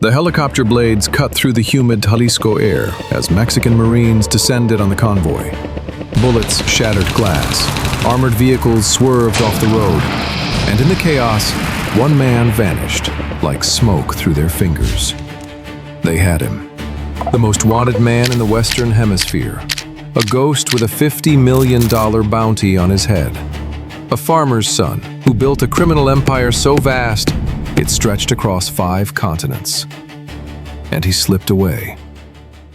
The helicopter blades cut through the humid Jalisco air as Mexican Marines descended on the convoy. Bullets shattered glass, armored vehicles swerved off the road, and in the chaos, one man vanished like smoke through their fingers. They had him. The most wanted man in the Western Hemisphere. A ghost with a $50 million bounty on his head. A farmer's son who built a criminal empire so vast it stretched across 5 continents. And he slipped away.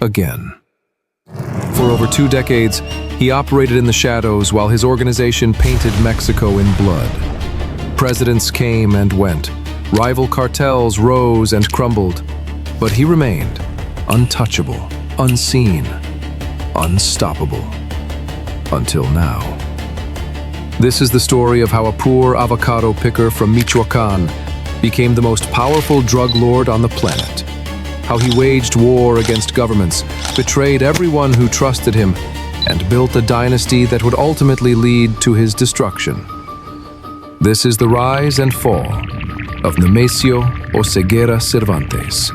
Again. For over 2 decades, he operated in the shadows while his organization painted Mexico in blood. Presidents came and went. Rival cartels rose and crumbled. But he remained untouchable, unseen, unstoppable. Until now. This is the story of how a poor avocado picker from Michoacan became the most powerful drug lord on the planet. How he waged war against governments, betrayed everyone who trusted him, and built a dynasty that would ultimately lead to his destruction. This is the rise and fall of Nemesio Oseguera Cervantes,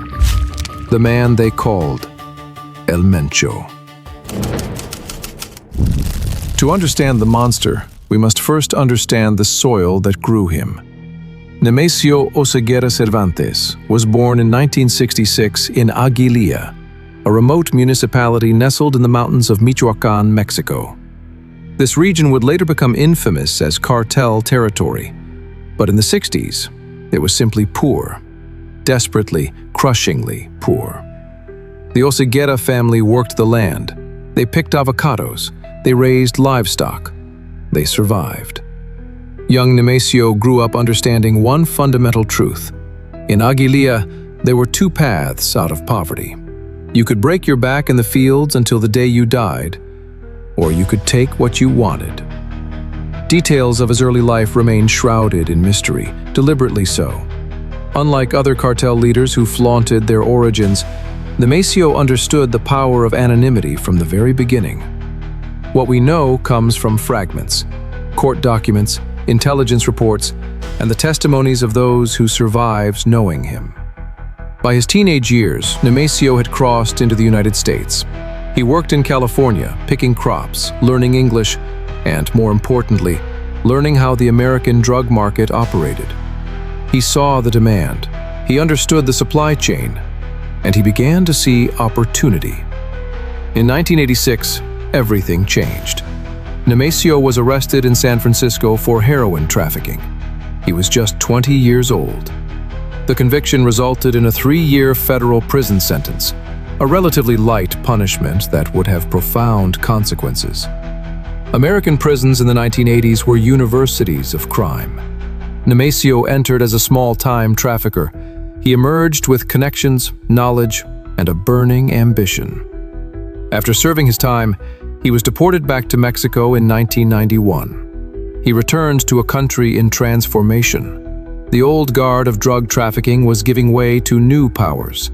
the man they called El Mencho. To understand the monster, we must first understand the soil that grew him. Nemesio Oseguera Cervantes was born in 1966 in Aguililla, a remote municipality nestled in the mountains of Michoacan, Mexico. This region would later become infamous as cartel territory, but in the 60s, it was simply poor, desperately, crushingly poor. The Oseguera family worked the land. They picked avocados. They raised livestock. They survived. Young Nemesio grew up understanding one fundamental truth. In Aguililla, there were 2 paths out of poverty. You could break your back in the fields until the day you died, or you could take what you wanted. Details of his early life remain shrouded in mystery, deliberately so. Unlike other cartel leaders who flaunted their origins, Nemesio understood the power of anonymity from the very beginning. What we know comes from fragments, court documents, intelligence reports, and the testimonies of those who survived knowing him. By his teenage years, Nemesio had crossed into the United States. He worked in California, picking crops, learning English, and, more importantly, learning how the American drug market operated. He saw the demand, he understood the supply chain, and he began to see opportunity. In 1986, everything changed. Nemesio was arrested in San Francisco for heroin trafficking. He was just 20 years old. The conviction resulted in a 3-year federal prison sentence, a relatively light punishment that would have profound consequences. American prisons in the 1980s were universities of crime. Nemesio entered as a small-time trafficker. He emerged with connections, knowledge, and a burning ambition. After serving his time, he was deported back to Mexico in 1991. He returned to a country in transformation. The old guard of drug trafficking was giving way to new powers.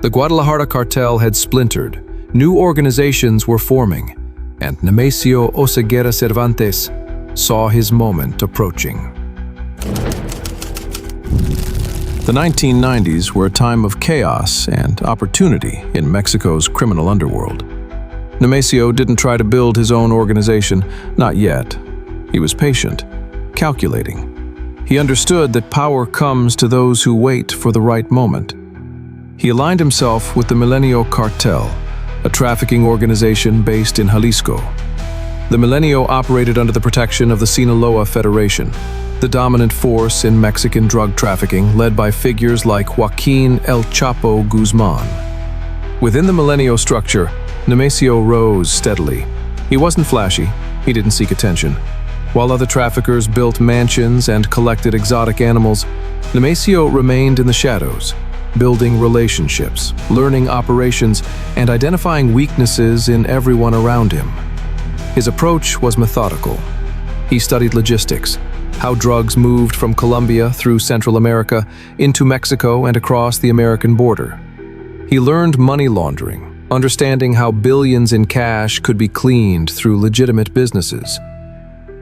The Guadalajara cartel had splintered, new organizations were forming, and Nemesio Oseguera Cervantes saw his moment approaching. The 1990s were a time of chaos and opportunity in Mexico's criminal underworld. Nemesio didn't try to build his own organization, not yet. He was patient, calculating. He understood that power comes to those who wait for the right moment. He aligned himself with the Milenio Cartel, a trafficking organization based in Jalisco. The Milenio operated under the protection of the Sinaloa Federation, the dominant force in Mexican drug trafficking led by figures like Joaquin El Chapo Guzman. Within the Milenio structure, Nemesio rose steadily. He wasn't flashy, he didn't seek attention. While other traffickers built mansions and collected exotic animals, Nemesio remained in the shadows, building relationships, learning operations, and identifying weaknesses in everyone around him. His approach was methodical. He studied logistics, how drugs moved from Colombia through Central America into Mexico and across the American border. He learned money laundering, understanding how billions in cash could be cleaned through legitimate businesses.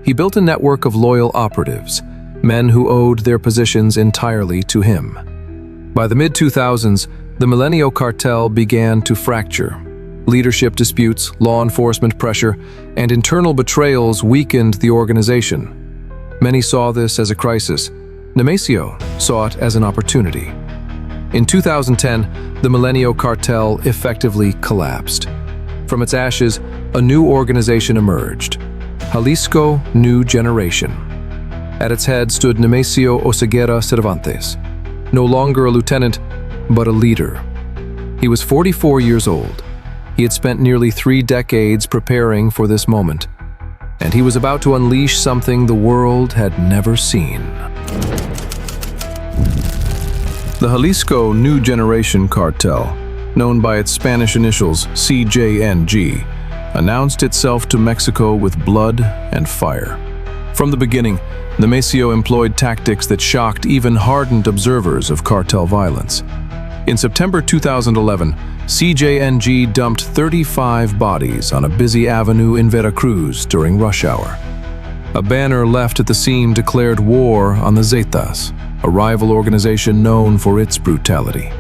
He built a network of loyal operatives, men who owed their positions entirely to him. By the mid-2000s, the Mencho cartel began to fracture. Leadership disputes, law enforcement pressure, and internal betrayals weakened the organization. Many saw this as a crisis. Nemesio saw it as an opportunity. In 2010, the Mencho cartel effectively collapsed. From its ashes, a new organization emerged, Jalisco New Generation. At its head stood Nemesio Oseguera Cervantes, no longer a lieutenant, but a leader. He was 44 years old. He had spent nearly 3 decades preparing for this moment, and he was about to unleash something the world had never seen. The Jalisco New Generation cartel, known by its Spanish initials CJNG, announced itself to Mexico with blood and fire. From the beginning, Nemesio employed tactics that shocked even hardened observers of cartel violence. In September 2011, CJNG dumped 35 bodies on a busy avenue in Veracruz during rush hour. A banner left at the scene declared war on the Zetas, a rival organization known for its brutality.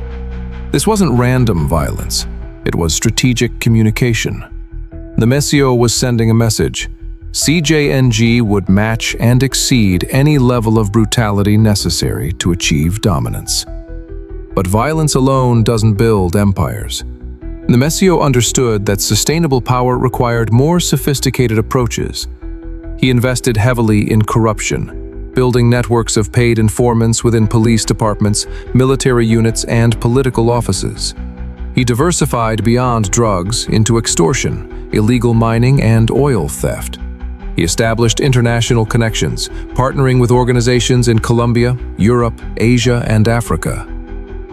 This wasn't random violence, it was strategic communication. Nemesio was sending a message. CJNG would match and exceed any level of brutality necessary to achieve dominance. But violence alone doesn't build empires. Nemesio understood that sustainable power required more sophisticated approaches. He invested heavily in corruption, building networks of paid informants within police departments, military units, and political offices. He diversified beyond drugs into extortion, illegal mining, and oil theft. He established international connections, partnering with organizations in Colombia, Europe, Asia, and Africa.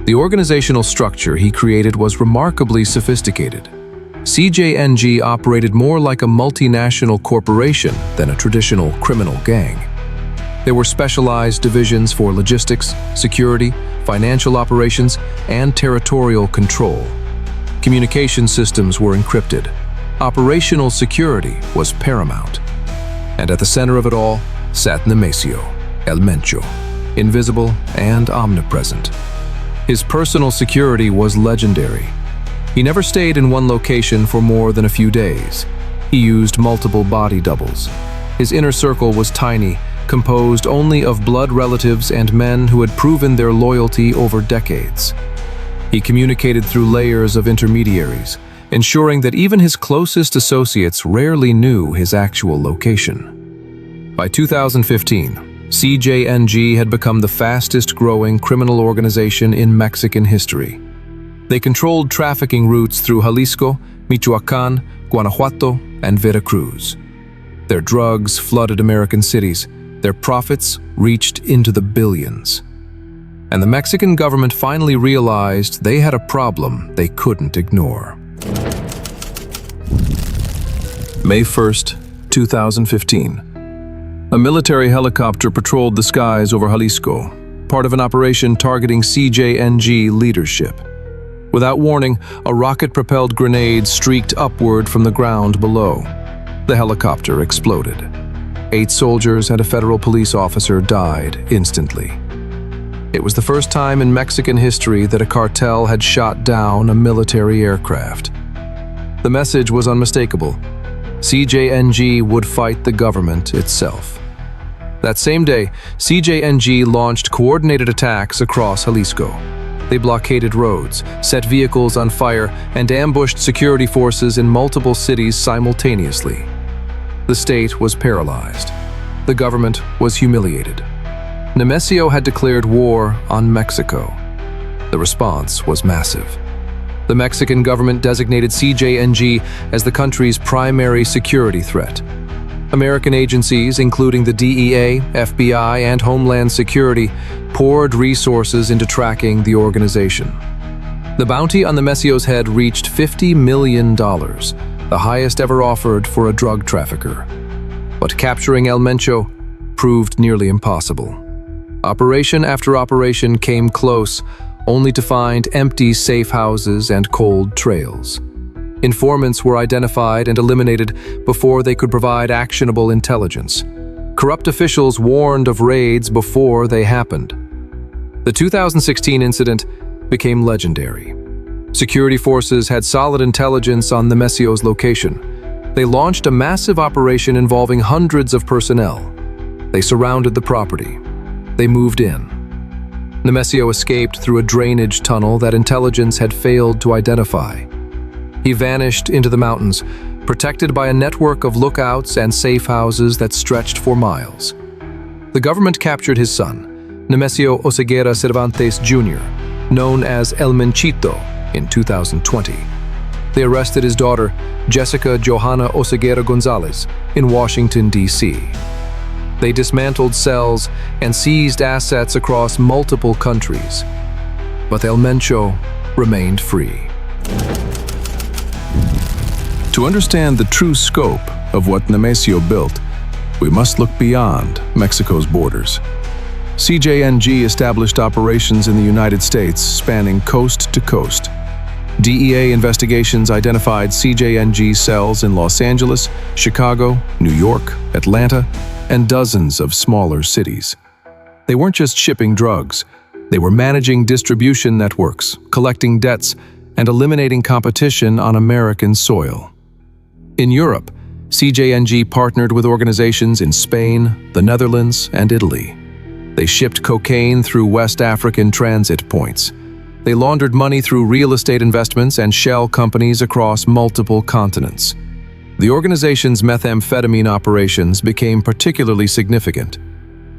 The organizational structure he created was remarkably sophisticated. CJNG operated more like a multinational corporation than a traditional criminal gang. There were specialized divisions for logistics, security, financial operations, and territorial control. Communication systems were encrypted. Operational security was paramount. And at the center of it all sat Nemesio, El Mencho, invisible and omnipresent. His personal security was legendary. He never stayed in one location for more than a few days. He used multiple body doubles. His inner circle was tiny, composed only of blood relatives and men who had proven their loyalty over decades. He communicated through layers of intermediaries, ensuring that even his closest associates rarely knew his actual location. By 2015, CJNG had become the fastest-growing criminal organization in Mexican history. They controlled trafficking routes through Jalisco, Michoacán, Guanajuato, and Veracruz. Their drugs flooded American cities. Their profits reached into the billions. And the Mexican government finally realized they had a problem they couldn't ignore. May 1st, 2015. A military helicopter patrolled the skies over Jalisco, part of an operation targeting CJNG leadership. Without warning, a rocket-propelled grenade streaked upward from the ground below. The helicopter exploded. 8 soldiers and a federal police officer died instantly. It was the first time in Mexican history that a cartel had shot down a military aircraft. The message was unmistakable. CJNG would fight the government itself. That same day, CJNG launched coordinated attacks across Jalisco. They blockaded roads, set vehicles on fire, and ambushed security forces in multiple cities simultaneously. The state was paralyzed. The government was humiliated. Nemesio had declared war on Mexico. The response was massive. The Mexican government designated CJNG as the country's primary security threat. American agencies, including the DEA, FBI, and Homeland Security, poured resources into tracking the organization. The bounty on Nemesio's head reached $50 million, the highest ever offered for a drug trafficker. But capturing El Mencho proved nearly impossible. Operation after operation came close, only to find empty safe houses and cold trails. Informants were identified and eliminated before they could provide actionable intelligence. Corrupt officials warned of raids before they happened. The 2016 incident became legendary. Security forces had solid intelligence on Nemesio's location. They launched a massive operation involving hundreds of personnel. They surrounded the property. They moved in. Nemesio escaped through a drainage tunnel that intelligence had failed to identify. He vanished into the mountains, protected by a network of lookouts and safe houses that stretched for miles. The government captured his son, Nemesio Oseguera Cervantes Jr., known as El Menchito, in 2020. They arrested his daughter, Jessica Johanna Oseguera Gonzalez, in Washington, D.C. They dismantled cells and seized assets across multiple countries. But El Mencho remained free. To understand the true scope of what Nemesio built, we must look beyond Mexico's borders. CJNG established operations in the United States spanning coast to coast. DEA investigations identified CJNG cells in Los Angeles, Chicago, New York, Atlanta, and dozens of smaller cities. They weren't just shipping drugs. They were managing distribution networks, collecting debts, and eliminating competition on American soil. In Europe, CJNG partnered with organizations in Spain, the Netherlands, and Italy. They shipped cocaine through West African transit points. They laundered money through real estate investments and shell companies across multiple continents. The organization's methamphetamine operations became particularly significant.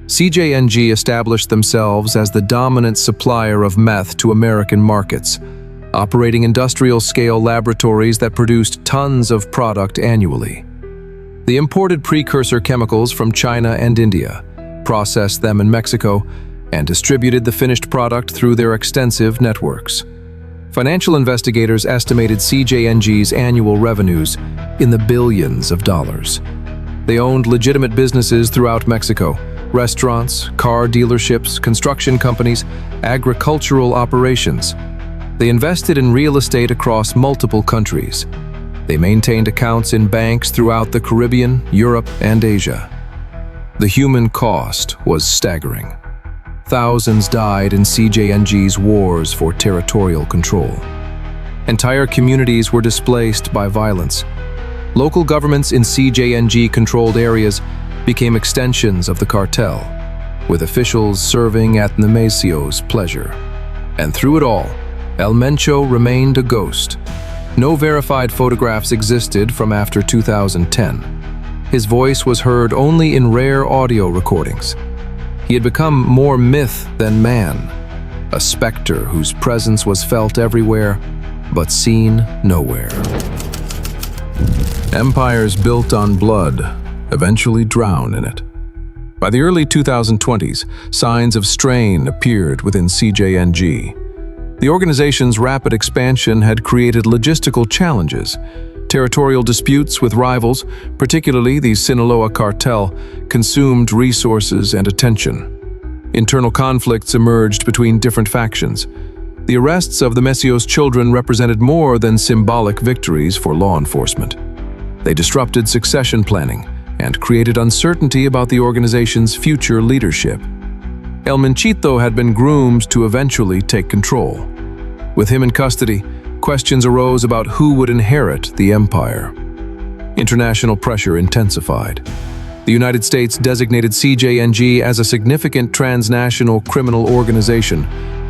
CJNG established themselves as the dominant supplier of meth to American markets, operating industrial-scale laboratories that produced tons of product annually. They imported precursor chemicals from China and India, processed them in Mexico, and distributed the finished product through their extensive networks. Financial investigators estimated CJNG's annual revenues in the billions of dollars. They owned legitimate businesses throughout Mexico: restaurants, car dealerships, construction companies, agricultural operations. They invested in real estate across multiple countries. They maintained accounts in banks throughout the Caribbean, Europe, and Asia. The human cost was staggering. Thousands died in CJNG's wars for territorial control. Entire communities were displaced by violence. Local governments in CJNG-controlled areas became extensions of the cartel, with officials serving at Nemesio's pleasure. And through it all, El Mencho remained a ghost. No verified photographs existed from after 2010. His voice was heard only in rare audio recordings. He had become more myth than man, a specter whose presence was felt everywhere, but seen nowhere. Empires built on blood eventually drown in it. By the early 2020s, signs of strain appeared within CJNG. The organization's rapid expansion had created logistical challenges. Territorial disputes with rivals, particularly the Sinaloa cartel, consumed resources and attention. Internal conflicts emerged between different factions. The arrests of Nemesio's children represented more than symbolic victories for law enforcement. They disrupted succession planning and created uncertainty about the organization's future leadership. El Menchito had been groomed to eventually take control. With him in custody, questions arose about who would inherit the empire. International pressure intensified. The United States designated CJNG as a significant transnational criminal organization,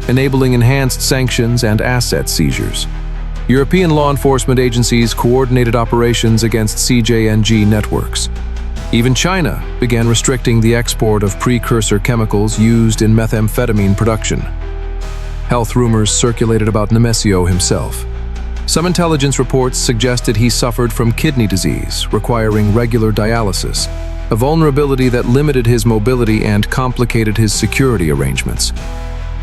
enabling enhanced sanctions and asset seizures. European law enforcement agencies coordinated operations against CJNG networks. Even China began restricting the export of precursor chemicals used in methamphetamine production. Health rumors circulated about Nemesio himself. Some intelligence reports suggested he suffered from kidney disease, requiring regular dialysis, a vulnerability that limited his mobility and complicated his security arrangements.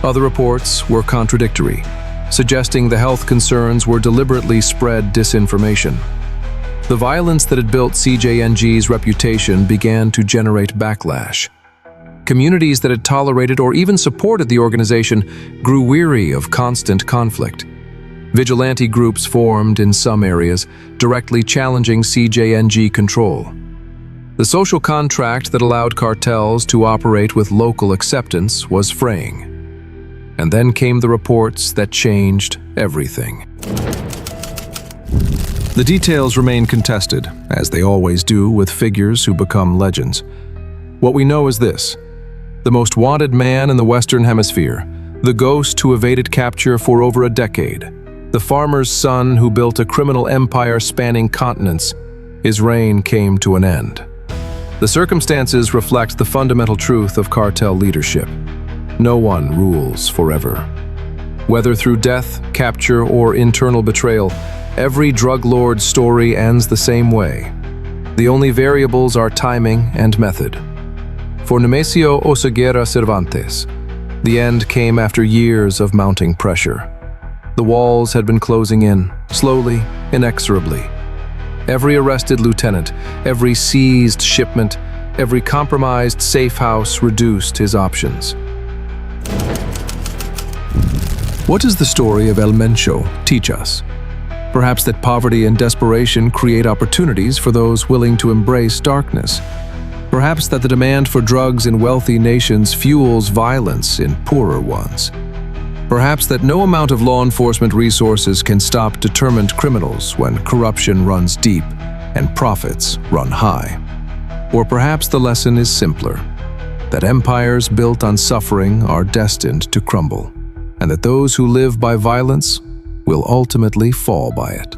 Other reports were contradictory, suggesting the health concerns were deliberately spread disinformation. The violence that had built CJNG's reputation began to generate backlash. Communities that had tolerated or even supported the organization grew weary of constant conflict. Vigilante groups formed in some areas, directly challenging CJNG control. The social contract that allowed cartels to operate with local acceptance was fraying. And then came the reports that changed everything. The details remain contested, as they always do with figures who become legends. What we know is this: the most wanted man in the Western Hemisphere, the ghost who evaded capture for over a decade, the farmer's son who built a criminal empire spanning continents, his reign came to an end. The circumstances reflect the fundamental truth of cartel leadership. No one rules forever. Whether through death, capture, or internal betrayal, every drug lord's story ends the same way. The only variables are timing and method. For Nemesio Oseguera Cervantes, the end came after years of mounting pressure. The walls had been closing in, slowly, inexorably. Every arrested lieutenant, every seized shipment, every compromised safe house reduced his options. What does the story of El Mencho teach us? Perhaps that poverty and desperation create opportunities for those willing to embrace darkness. Perhaps that the demand for drugs in wealthy nations fuels violence in poorer ones. Perhaps that no amount of law enforcement resources can stop determined criminals when corruption runs deep and profits run high. Or perhaps the lesson is simpler, that empires built on suffering are destined to crumble, and that those who live by violence will ultimately fall by it.